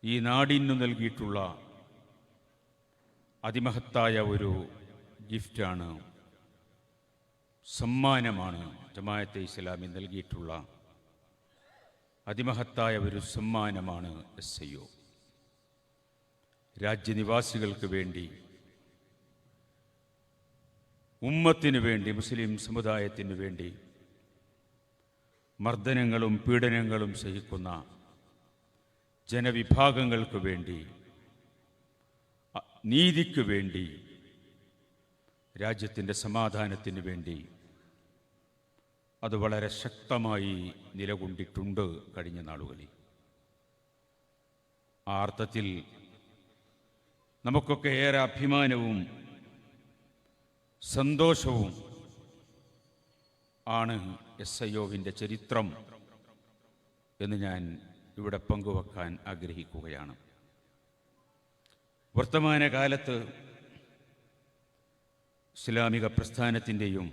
ഈ നാടിനു നൽകിയിട്ടുള്ള അതിമഹത്തായ ഒരു ഗിഫ്റ്റാണ്, സമ്മാനമാണ്. ജമാഅത്തെ ഇസ്ലാമി നൽകിയിട്ടുള്ള അതിമഹത്തായ ഒരു സമ്മാനമാണ് SIO. രാജ്യനിവാസികൾക്ക് വേണ്ടി, ഉമ്മത്തിനു വേണ്ടി, മുസ്ലിം സമുദായത്തിനു വേണ്ടി മർദ്ദനങ്ങളും പീഡനങ്ങളും സഹിക്കുന്ന ജനവിഭാഗങ്ങൾക്ക് വേണ്ടി, നീതിക്ക് വേണ്ടി, രാജ്യത്തിൻ്റെ സമാധാനത്തിന് വേണ്ടി അത് വളരെ ശക്തമായി നിലകൊണ്ടിട്ടുണ്ട് കഴിഞ്ഞ നാളുകളിൽ. ആ അർത്ഥത്തിൽ നമുക്കൊക്കെ ഏറെ അഭിമാനവും സന്തോഷവും ആണ് SIOവിൻ്റെ ചരിത്രം എന്ന് ഞാൻ ഇവിടെ പങ്കുവെക്കാൻ ആഗ്രഹിക്കുകയാണ്. വർത്തമാനകാലത്ത് ഇസ്ലാമിക പ്രസ്ഥാനത്തിൻ്റെയും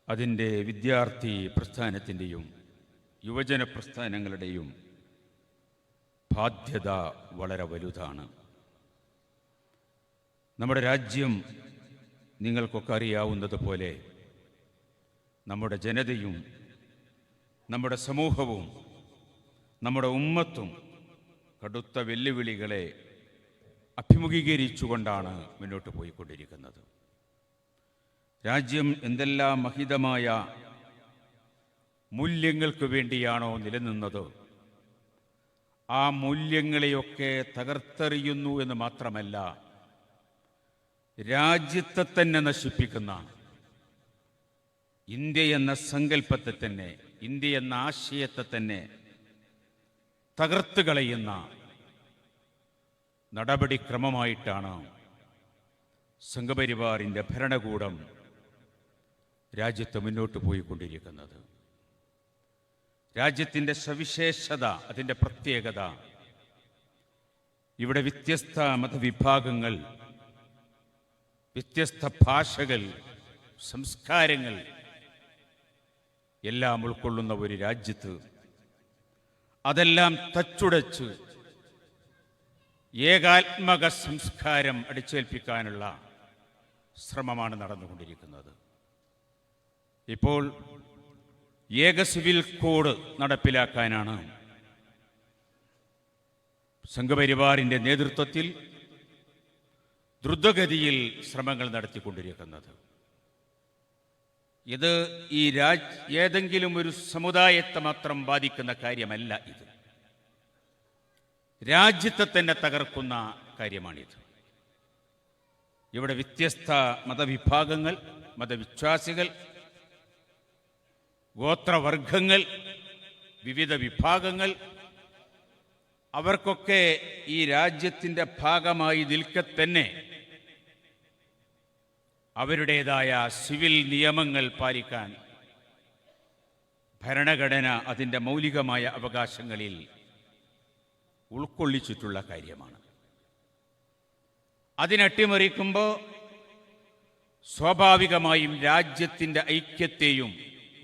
അതിൻ്റെ വിദ്യാർത്ഥി പ്രസ്ഥാനത്തിൻ്റെയും യുവജന പ്രസ്ഥാനങ്ങളുടെയും ബാധ്യത വളരെ വലുതാണ്. നമ്മുടെ രാജ്യം നിങ്ങൾക്കൊക്കെ അറിയാവുന്നതുപോലെ നമ്മുടെ ജനതയും നമ്മുടെ സമൂഹവും നമ്മുടെ ഉമ്മത്തും കടുത്ത വെല്ലുവിളികളെ അഭിമുഖീകരിച്ചുകൊണ്ടാണ് മുന്നോട്ട് പോയിക്കൊണ്ടിരിക്കുന്നത്. രാജ്യം എന്തെല്ലാം മഹിതമായ മൂല്യങ്ങൾക്ക് വേണ്ടിയാണോ നിലനിന്നത്, ആ മൂല്യങ്ങളെയൊക്കെ തകർത്തെറിയുന്നു എന്ന് മാത്രമല്ല, രാജ്യത്തെ തന്നെ നശിപ്പിക്കുന്ന, ഇന്ത്യ എന്ന സങ്കല്പത്തെ തന്നെ, ഇന്ത്യ എന്ന ആശയത്തെ തന്നെ തകർത്ത് കളയുന്ന നടപടിക്രമമായിട്ടാണ് സംഘപരിവാറിൻ്റെ ഭരണകൂടം രാജ്യത്ത് മുന്നോട്ട് പോയിക്കൊണ്ടിരിക്കുന്നത്. രാജ്യത്തിൻ്റെ സവിശേഷത, അതിൻ്റെ പ്രത്യേകത, ഇവിടെ വ്യത്യസ്ത മതവിഭാഗങ്ങൾ, വ്യത്യസ്ത ഭാഷകൾ, സംസ്കാരങ്ങൾ എല്ലാം ഉൾക്കൊള്ളുന്ന ഒരു രാജ്യത്ത് അതെല്ലാം തച്ചുടച്ച് ഏകാത്മക സംസ്കാരം അടിച്ചേൽപ്പിക്കാനുള്ള ശ്രമമാണ് നടന്നുകൊണ്ടിരിക്കുന്നത്. ഇപ്പോൾ ഏക സിവിൽ കോഡ് നടപ്പിലാക്കാനാണ് സംഘപരിവാറിൻ്റെ നേതൃത്വത്തിൽ ദ്രുതഗതിയിൽ ശ്രമങ്ങൾ നടത്തിക്കൊണ്ടിരിക്കുന്നത്. ഇത് ഈ ഏതെങ്കിലും ഒരു സമുദായത്തെ മാത്രം ബാധിക്കുന്ന കാര്യമല്ല. ഇത് രാജ്യത്തെ തന്നെ തകർക്കുന്ന കാര്യമാണിത്. ഇവിടെ വ്യത്യസ്ത മതവിഭാഗങ്ങൾ, മതവിശ്വാസികൾ, ഗോത്രവർഗങ്ങൾ, വിവിധ വിഭാഗങ്ങൾ, അവർക്കൊക്കെ ഈ രാജ്യത്തിൻ്റെ ഭാഗമായി നിൽക്കെ തന്നെ അവരുടേതായ സിവിൽ നിയമങ്ങൾ പാലിക്കാൻ ഭരണഘടന അതിൻ്റെ മൗലികമായ അവകാശങ്ങളിൽ ഉൾക്കൊള്ളിച്ചിട്ടുള്ള കാര്യമാണ്. അതിനട്ടിമറിക്കുമ്പോൾ സ്വാഭാവികമായും രാജ്യത്തിൻ്റെ ഐക്യത്തെയും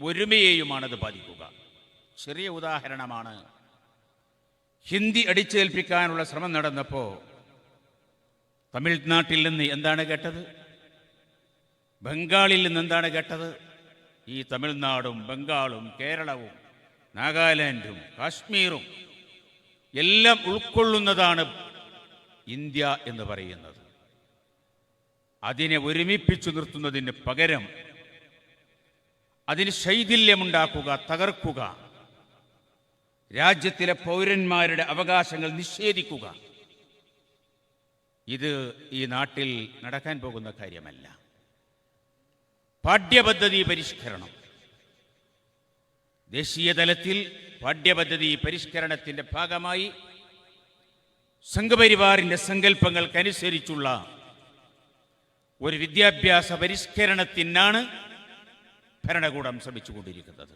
ഒരുമയെയുമാണത് ബാധിക്കുക. ചെറിയ ഉദാഹരണമാണ്, ഹിന്ദി അടിച്ചേൽപ്പിക്കാനുള്ള ശ്രമം നടന്നപ്പോൾ തമിഴ്നാട്ടിൽ നിന്ന് എന്താണ് കേട്ടത്? ബംഗാളിൽ നിന്ന് എന്താണ് കേട്ടത്? ഈ തമിഴ്നാടും ബംഗാളും കേരളവും നാഗാലാൻഡും കാശ്മീരും എല്ലാം ഉൾക്കൊള്ളുന്നതാണ് ഇന്ത്യ എന്ന് പറയുന്നത്. അതിനെ ഒരുമിപ്പിച്ചു നിർത്തുന്നതിന് പകരം അതിന് ശൈഥില്യമുണ്ടാക്കുക, തകർക്കുക, രാജ്യത്തിലെ പൗരന്മാരുടെ അവകാശങ്ങൾ നിഷേധിക്കുക, ഇത് ഈ നാട്ടിൽ നടക്കാൻ പോകുന്ന കാര്യമല്ല. പാഠ്യപദ്ധതി പരിഷ്കരണം, ദേശീയ തലത്തിൽ പാഠ്യപദ്ധതി പരിഷ്കരണത്തിൻ്റെ ഭാഗമായി സംഘപരിവാറിൻ്റെ സങ്കല്പങ്ങൾക്കനുസരിച്ചുള്ള ഒരു വിദ്യാഭ്യാസ പരിഷ്കരണത്തിനാണ് ഭരണകൂടം ശ്രമിച്ചുകൊണ്ടിരിക്കുന്നത്.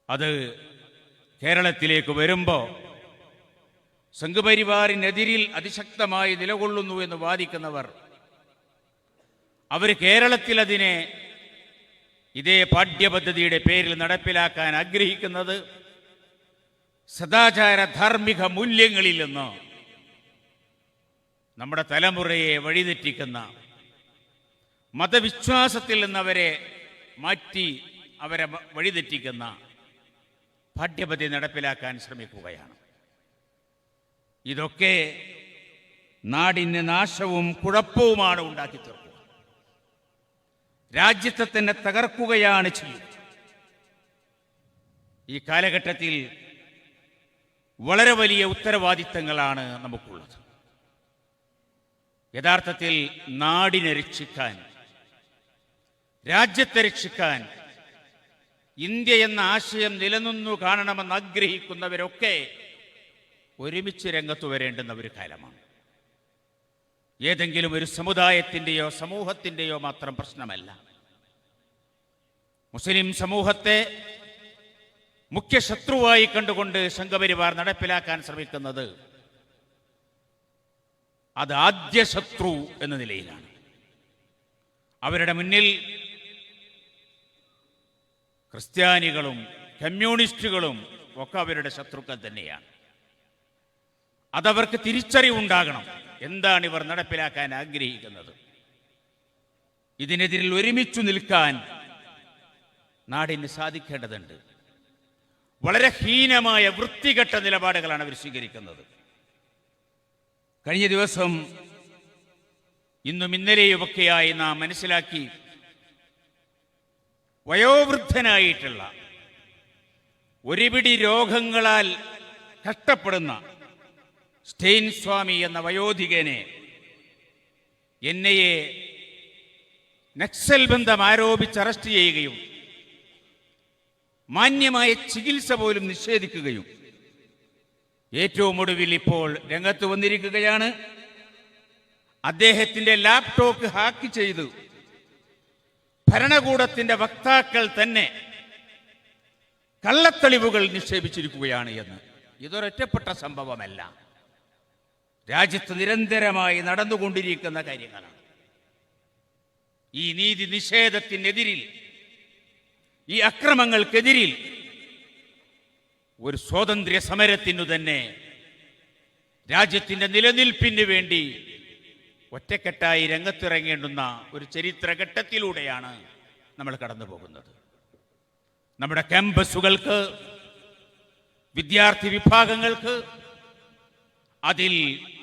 അത് കേരളത്തിലേക്ക് വരുമ്പോൾ സംഘപരിവാറിനെതിരിൽ അതിശക്തമായി നിലകൊള്ളുന്നു എന്ന് വാദിക്കുന്നവർ, അവർ കേരളത്തിൽ അതിനെ ഇതേ പാഠ്യപദ്ധതിയുടെ പേരിൽ നടപ്പിലാക്കാൻ ആഗ്രഹിക്കുന്നത് സദാചാര ധാർമ്മിക മൂല്യങ്ങളിൽ നിന്ന് നമ്മുടെ തലമുറയെ വഴിതെറ്റിക്കുന്ന, മതവിശ്വാസത്തിൽ നിന്നവരെ മാറ്റി അവരെ വഴിതെറ്റിക്കുന്ന പാഠ്യപദ്ധതി നടപ്പിലാക്കാൻ ശ്രമിക്കുകയാണ്. ഇതൊക്കെ നാടിന് നാശവും കുഴപ്പവുമാണ് ഉണ്ടാക്കി തീർക്കുക. രാജ്യത്തെ തന്നെ തകർക്കുകയാണ് ചെയ്യുന്നത്. ഈ കാലഘട്ടത്തിൽ വളരെ വലിയ ഉത്തരവാദിത്തങ്ങളാണ് നമുക്കുള്ളത്. യഥാർത്ഥത്തിൽ നാടിനെ രക്ഷിക്കാൻ, രാജ്യത്തെ രക്ഷിക്കാൻ, ഇന്ത്യ എന്ന ആശയം നിലനിന്നു കാണണമെന്ന് ആഗ്രഹിക്കുന്നവരൊക്കെ ഒരുമിച്ച് രംഗത്തു വരേണ്ടുന്ന ഒരു കാലമാണ്. ഏതെങ്കിലും ഒരു സമുദായത്തിൻ്റെയോ സമൂഹത്തിൻ്റെയോ മാത്രം പ്രശ്നമല്ല. മുസ്ലിം സമൂഹത്തെ മുഖ്യ ശത്രുവായി കണ്ടുകൊണ്ട് സംഘപരിവാർ നടപ്പിലാക്കാൻ ശ്രമിക്കുന്നത് അത് ആദ്യ ശത്രു എന്ന നിലയിലാണ്. അവരുടെ മുന്നിൽ ക്രിസ്ത്യാനികളും കമ്മ്യൂണിസ്റ്റുകളും ഒക്കെ അവരുടെ ശത്രുക്കൾ തന്നെയാണ്. അതവർക്ക് തിരിച്ചറിവുണ്ടാകണം. എന്താണ് ഇവർ നടപ്പിലാക്കാൻ ആഗ്രഹിക്കുന്നത്? ഇതിനെതിരിൽ ഒരുമിച്ചു നിൽക്കാൻ നാടിന് സാധിക്കേണ്ടതുണ്ട്. വളരെ ഹീനമായ വൃത്തികെട്ട നിലപാടുകളാണ് അവർ സ്വീകരിക്കുന്നത്. കഴിഞ്ഞ ദിവസം ഇന്നും ഇന്നലെയുമൊക്കെയായി നാം മനസ്സിലാക്കി, വയോവൃദ്ധനായിട്ടുള്ള ഒരുപിടി രോഗങ്ങളാൽ കഷ്ടപ്പെടുന്ന സ്റ്റെയിൻ സ്വാമി എന്ന വയോധികനെ എൻഐഎ നക്സൽ ബന്ധം ആരോപിച്ച് അറസ്റ്റ് ചെയ്യുകയും മാന്യമായ ചികിത്സ പോലും നിഷേധിക്കുകയും ഏറ്റവും ഒടുവിൽ ഇപ്പോൾ രംഗത്ത് വന്നിരിക്കുകയാണ്. അദ്ദേഹത്തിന്റെ ലാപ്ടോപ്പ് ഹാക്ക് ചെയ്തു ഭരണകൂടത്തിന്റെ വക്താക്കൾ തന്നെ കള്ളത്തെളിവുകൾ നിക്ഷേപിച്ചിരിക്കുകയാണ് എന്ന്. ഇതൊരൊറ്റപ്പെട്ട സംഭവമല്ല, രാജ്യത്ത് നിരന്തരമായി നടന്നുകൊണ്ടിരിക്കുന്ന കാര്യങ്ങളാണ്. ഈ നീതി നിഷേധത്തിനെതിരിൽ, ഈ അക്രമങ്ങൾക്കെതിരിൽ ഒരു സ്വാതന്ത്ര്യ സമരത്തിനു തന്നെ, രാജ്യത്തിന്റെ നിലനിൽപ്പിന് വേണ്ടി ഒറ്റക്കെട്ടായി രംഗത്തിറങ്ങേണ്ടുന്ന ഒരു ചരിത്രഘട്ടത്തിലൂടെയാണ് നമ്മൾ കടന്നു പോകുന്നത്. നമ്മുടെ ക്യാമ്പസുകൾക്ക്, വിദ്യാർത്ഥി വിഭാഗങ്ങൾക്ക് അതിൽ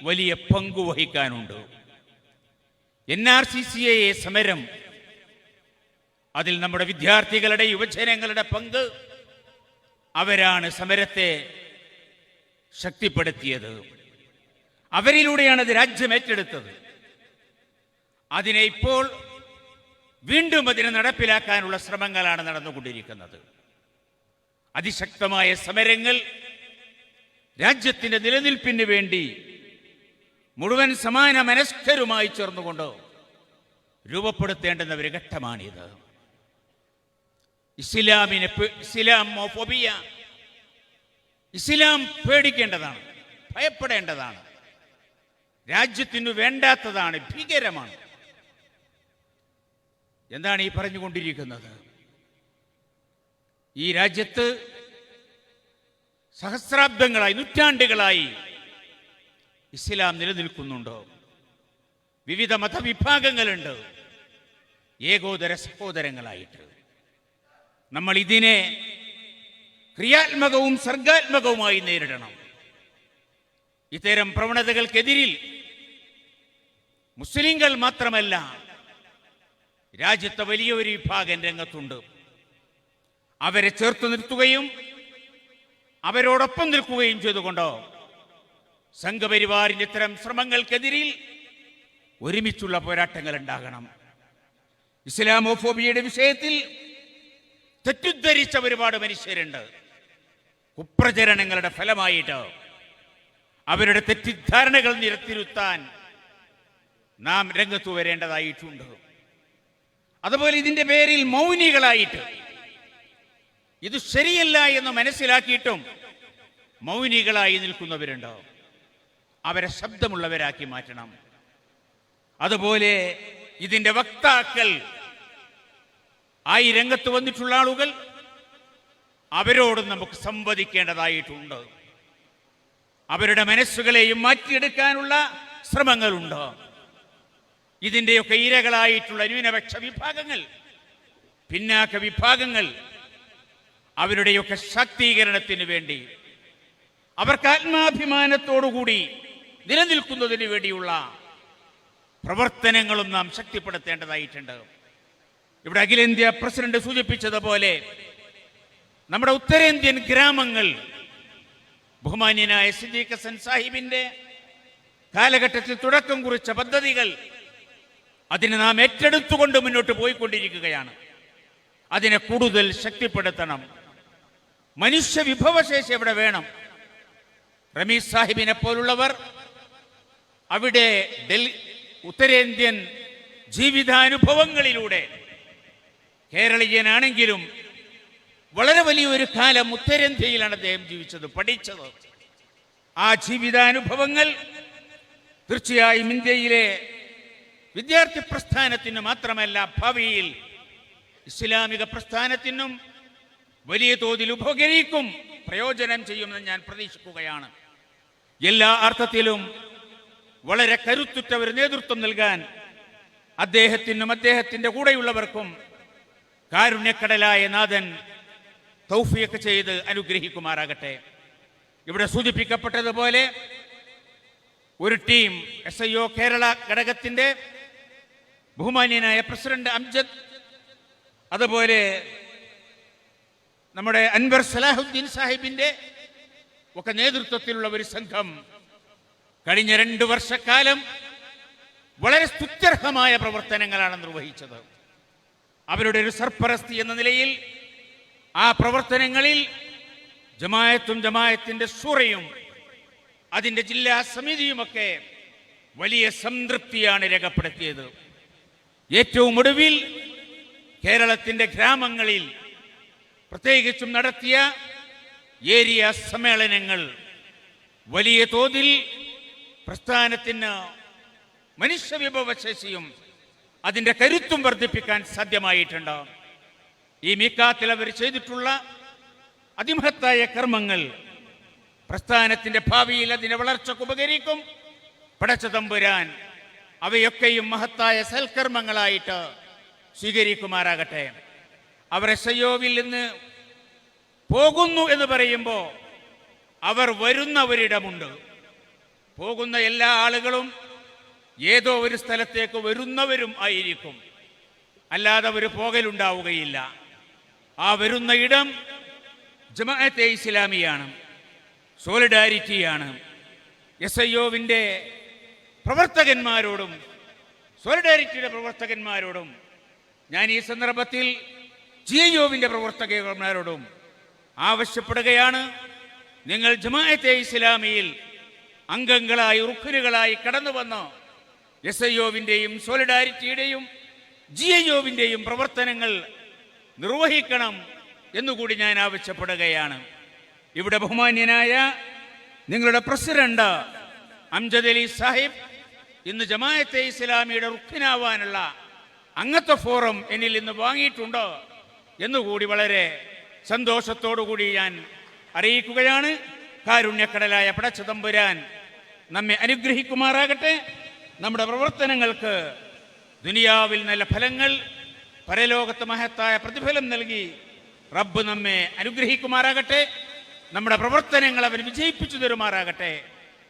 വലിയ പങ്കു വഹിക്കാനുണ്ട്. NRCCA സമരം, അതിൽ നമ്മുടെ വിദ്യാർത്ഥികളുടെ, യുവജനങ്ങളുടെ പങ്ക്, അവരാണ് സമരത്തെ ശക്തിപ്പെടുത്തിയത്. അവരിലൂടെയാണ് അത് രാജ്യം ഏറ്റെടുത്തത്. അതിനെ ഇപ്പോൾ വീണ്ടും അതിനെ നടപ്പിലാക്കാനുള്ള ശ്രമങ്ങളാണ് നടന്നുകൊണ്ടിരിക്കുന്നത്. അതിശക്തമായ സമരങ്ങൾ രാജ്യത്തിന്റെ നിലനിൽപ്പിന് വേണ്ടി മുഴുവൻ സമാന മനസ്കരുമായി ചേർന്നുകൊണ്ട് രൂപപ്പെടുത്തേണ്ടുന്ന ഒരു ഘട്ടമാണിത്. ഇസ്ലാമോഫോബിയ, ഇസ്ലാം പേടിക്കേണ്ടതാണ്, ഭയപ്പെടേണ്ടതാണ്, രാജ്യത്തിനു വേണ്ടാത്തതാണ്, ഭീകരമാണ്. എന്താണ് ഈ പറഞ്ഞുകൊണ്ടിരിക്കുന്നത്? ഈ രാജ്യത്ത് സഹസ്രാബ്ദങ്ങളായി, നൂറ്റാണ്ടുകളായി ഇസ്ലാം നിലനിൽക്കുന്നുണ്ടോ? വിവിധ മതവിഭാഗങ്ങളുണ്ട്, ഏകോദര സഹോദരങ്ങളായിട്ട്. നമ്മൾ ഇതിനെ ക്രിയാത്മകവും സർഗാത്മകവുമായി നേരിടണം. ഇത്തരം പ്രവണതകൾക്കെതിരിൽ മുസ്ലിങ്ങൾ മാത്രമല്ല, രാജ്യത്തെ വലിയൊരു വിഭാഗം രംഗത്തുണ്ട്. അവരെ ചേർത്ത് നിർത്തുകയും അവരോടൊപ്പം നിൽക്കുകയും ചെയ്തുകൊണ്ടോ സംഘപരിവാറിന്റെ ഇത്തരം ശ്രമങ്ങൾക്കെതിരിൽ ഒരുമിച്ചുള്ള പോരാട്ടങ്ങൾ ഉണ്ടാകണം. ഇസ്ലാമോഫോബിയയുടെ വിഷയത്തിൽ തെറ്റിദ്ധരിച്ച ഒരുപാട് മനുഷ്യരുണ്ട്. കുപ്രചരണങ്ങളുടെ ഫലമായിട്ട് അവരുടെ തെറ്റിദ്ധാരണകൾ നിരത്തിരുത്താൻ നാം രംഗത്തു വരേണ്ടതായിട്ടുണ്ട്. അതുപോലെ ഇതിന്റെ പേരിൽ മൗനികളായിട്ട്, ഇത് ശരിയല്ല എന്ന് മനസ്സിലാക്കിയിട്ടും മൗനികളായി നിൽക്കുന്നവരുണ്ടോ? അവരെ ശബ്ദമുള്ളവരാക്കി മാറ്റണം. അതുപോലെ ഇതിന്റെ വക്താക്കൾ ആയി രംഗത്ത് വന്നിട്ടുള്ള ആളുകൾ, അവരോടും നമുക്ക് സംവദിക്കേണ്ടതായിട്ടുണ്ട്. അവരുടെ മനസ്സുകളെയും മാറ്റിയെടുക്കാനുള്ള ശ്രമങ്ങളുണ്ടോ? ഇതിൻ്റെയൊക്കെ ഇരകളായിട്ടുള്ള ന്യൂനപക്ഷ വിഭാഗങ്ങൾ, പിന്നാക്ക വിഭാഗങ്ങൾ, അവരുടെയൊക്കെ ശാക്തീകരണത്തിന് വേണ്ടി, അവർക്ക് ആത്മാഭിമാനത്തോടുകൂടി നിലനിൽക്കുന്നതിന് വേണ്ടിയുള്ള പ്രവർത്തനങ്ങളും നാം ശക്തിപ്പെടുത്തേണ്ടതായിട്ടുണ്ട്. ഇവിടെ അഖിലേന്ത്യാ പ്രസിഡന്റ് സൂചിപ്പിച്ചതുപോലെ നമ്മുടെ ഉത്തരേന്ത്യൻ ഗ്രാമങ്ങൾ ബഹുമാന്യനായ സിദ്ദീഖ് ഹസൻ സാഹിബിന്റെ കാലഘട്ടത്തിൽ തുടക്കം കുറിച്ച പദ്ധതികൾ, അതിനെ നാം ഏറ്റെടുത്തുകൊണ്ട് മുന്നോട്ട് പോയിക്കൊണ്ടിരിക്കുകയാണ്. അതിനെ കൂടുതൽ ശക്തിപ്പെടുത്തണം. മനുഷ്യ വിഭവശേഷി അവിടെ വേണം. റമീസ് സാഹിബിനെ പോലുള്ളവർ അവിടെ ഉത്തരേന്ത്യൻ ജീവിതാനുഭവങ്ങളിലൂടെ, കേരളീയനാണെങ്കിലും വളരെ വലിയൊരു കാലം ഉത്തരേന്ത്യയിലാണ് അദ്ദേഹം ജീവിച്ചത്, പഠിച്ചത്. ആ ജീവിതാനുഭവങ്ങൾ തീർച്ചയായും ഇന്ത്യയിലെ വിദ്യാർത്ഥി പ്രസ്ഥാനത്തിന് മാത്രമല്ല, ഭാവിയിൽ ഇസ്ലാമിക പ്രസ്ഥാനത്തിനും വലിയ തോതിൽ ഉപകരിക്കും, പ്രയോജനം ചെയ്യുമെന്ന് ഞാൻ പ്രതീക്ഷിക്കുകയാണ്. എല്ലാ അർത്ഥത്തിലും വളരെ കരുത്തുറ്റ ഒരു നേതൃത്വം നൽകാൻ അദ്ദേഹത്തിനും അദ്ദേഹത്തിൻ്റെ കൂടെയുള്ളവർക്കും കാരുണ്യക്കടലായ നാഥൻ തൗഫീഖ് ചെയ്ത് അനുഗ്രഹിക്കുമാറാകട്ടെ. ഇവിടെ സൂചിപ്പിക്കപ്പെട്ടതുപോലെ ഒരു ടീം SIO കേരള ഘടകത്തിൻ്റെ ബഹുമാന്യനായ പ്രസിഡന്റ് അംജദ്, അതുപോലെ നമ്മുടെ അൻവർ സലാഹുദ്ദീൻ സാഹിബിൻ്റെ ഒക്കെ നേതൃത്വത്തിലുള്ള ഒരു സംഘം കഴിഞ്ഞ 2 വർഷക്കാലം വളരെ സ്തുത്യർഹമായ പ്രവർത്തനങ്ങളാണ് നിർവഹിച്ചത്. അവരുടെ ഒരു സർപ്പരസ്തി എന്ന നിലയിൽ ആ പ്രവർത്തനങ്ങളിൽ ജമായത്തിൻ്റെ സൂറയും അതിൻ്റെ ജില്ലാ സമിതിയുമൊക്കെ വലിയ സംതൃപ്തിയാണ് രേഖപ്പെടുത്തിയത്. ഏറ്റവും ഒടുവിൽ കേരളത്തിൻ്റെ ഗ്രാമങ്ങളിൽ പ്രത്യേകിച്ചും നടത്തിയ ഏരിയ സമ്മേളനങ്ങൾ വലിയ തോതിൽ പ്രസ്ഥാനത്തിന് മനുഷ്യവിഭവശേഷിയും അതിൻ്റെ കരുത്തും വർദ്ധിപ്പിക്കാൻ സാധ്യമായിട്ടുണ്ട്. ഈ മീക്കാത്തിൽ അവർ ചെയ്തിട്ടുള്ള അതിമഹത്തായ കർമ്മങ്ങൾ പ്രസ്ഥാനത്തിൻ്റെ ഭാവിയിൽ അതിൻ്റെ വളർച്ചയ്ക്ക് ഉപകരിക്കും. പടച്ച തമ്പുരാൻ അവയൊക്കെയും മഹത്തായ സൽക്കർമ്മങ്ങളായിട്ട് സ്വീകരിക്കുമാറാകട്ടെ. അവർ SIOവിൽ നിന്ന് പോകുന്നു എന്ന് പറയുമ്പോൾ അവർ വരുന്ന ഒരിടമുണ്ട്. പോകുന്ന എല്ലാ ആളുകളും ഏതോ ഒരു സ്ഥലത്തേക്ക് വരുന്നവരും ആയിരിക്കും, അല്ലാതെ ഒരു പോകലുണ്ടാവുകയില്ല. ആ വരുന്ന ഇടം ജമാഅത്തെ ഇസ്ലാമിയാണ്, സോളിഡാരിറ്റിയാണ്. SIOവിൻ്റെ പ്രവർത്തകന്മാരോടും സോളിഡാരിറ്റിയുടെ പ്രവർത്തകന്മാരോടും ഞാൻ ഈ സന്ദർഭത്തിൽ GIOവിൻ്റെ പ്രവർത്തകന്മാരോടും ആവശ്യപ്പെടുകയാണ്. നിങ്ങൾ ജമാഅത്തെ ഇസ്ലാമിയിൽ അംഗങ്ങളായി, റുക്കുനുകളായി കടന്നു വന്ന് SIOവിൻ്റെയും സോളിഡാരിറ്റിയുടെയും GIOവിൻ്റെയും പ്രവർത്തനങ്ങൾ നിർവഹിക്കണം എന്നുകൂടി ഞാൻ ആവശ്യപ്പെടുകയാണ്. ഇവിടെ ബഹുമാന്യനായ നിങ്ങളുടെ പ്രസിഡന്റ് അംജദ് അലി സാഹിബ് ഇന്ന് ജമാഅത്തെ ഇസ്ലാമിയുടെ റുക്കിനാവാനുള്ള അംഗത്വ ഫോറം എന്നിൽ ഇന്ന് വാങ്ങിയിട്ടുണ്ടോ എന്നുകൂടി വളരെ സന്തോഷത്തോടുകൂടി ഞാൻ അറിയിക്കുകയാണ്. കാരുണ്യക്കടലായ പടച്ച തമ്പുരാൻ നമ്മെ അനുഗ്രഹിക്കുമാറാകട്ടെ. നമ്മുടെ പ്രവർത്തനങ്ങൾക്ക് ദുനിയാവിൽ നല്ല ഫലങ്ങൾ, പരലോകത്ത് മഹത്തായ പ്രതിഫലം നൽകി റബ്ബ് നമ്മെ അനുഗ്രഹിക്കുമാറാകട്ടെ. നമ്മുടെ പ്രവർത്തനങ്ങൾ അവൻ വിജയിപ്പിച്ചു തരുമാറാകട്ടെ.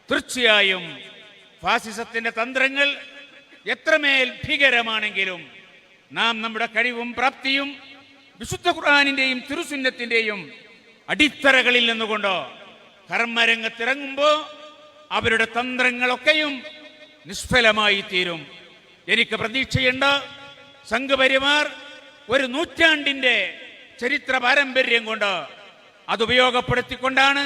തീർച്ചയായും ഫാസിസത്തിൻ്റെ തന്ത്രങ്ങൾ എത്രമേൽ ഭീകരമാണെങ്കിലും നാം നമ്മുടെ കഴിവും പ്രാപ്തിയും വിശുദ്ധ ഖുർആനിൻ്റെയും തിരുസുന്നത്തിൻ്റെയും അടിത്തറകളിൽ നിന്നുകൊണ്ട് കർമ്മരംഗത്തിറങ്ങുമ്പോൾ അവരുടെ തന്ത്രങ്ങളൊക്കെയും നിഷ്ഫലമായി തീരും. എനിക്ക് പ്രതീക്ഷയുണ്ട്, സംഘപരിവാർ ഒരു നൂറ്റാണ്ടിൻ്റെ ചരിത്ര പാരമ്പര്യം കൊണ്ട് അത് ഉപയോഗപ്പെടുത്തിക്കൊണ്ടാണ്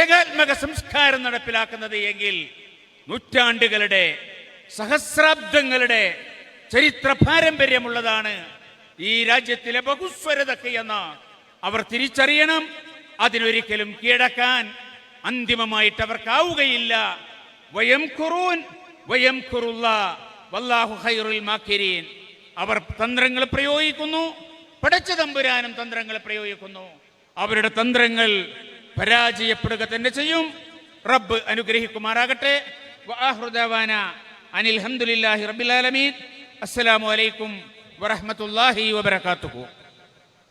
ഏകാത്മക സംസ്കാരം നടപ്പിലാക്കുന്നത് എങ്കിൽ നൂറ്റാണ്ടുകളുടെ, സഹസ്രാബ്ദങ്ങളുടെ ചരിത്ര പാരമ്പര്യമുള്ളതാണ് ഈ രാജ്യത്തിലെ ബഹുസ്വരതയ്ക്ക് എന്ന് അവർ തിരിച്ചറിയണം. അതിനൊരിക്കലും കീഴടക്കാൻ അന്തിമമായിട്ട് അവർക്കാവുകയില്ല. വല്ലാഹു ഖൈറുൽ മാക്കിരീൻ. അവർ തന്ത്രങ്ങൾ പ്രയോഗിക്കുന്നു, പടച്ച തമ്പുരാനും തന്ത്രങ്ങൾ പ്രയോഗിക്കുന്നു. അവരുടെ തന്ത്രങ്ങൾ പരാജയപ്പെടുക തന്നെ ചെയ്യും. റബ്ബ് അനുഗ്രഹിക്കുമാറാകട്ടെ. വആഖിറു ദഅവാന അനിൽ ഹംദുലില്ലാഹി റബ്ബിൽ ആലമീൻ. അസ്സലാമു അലൈക്കും വറഹ്മത്തുള്ളാഹി വബറകാതുഹു.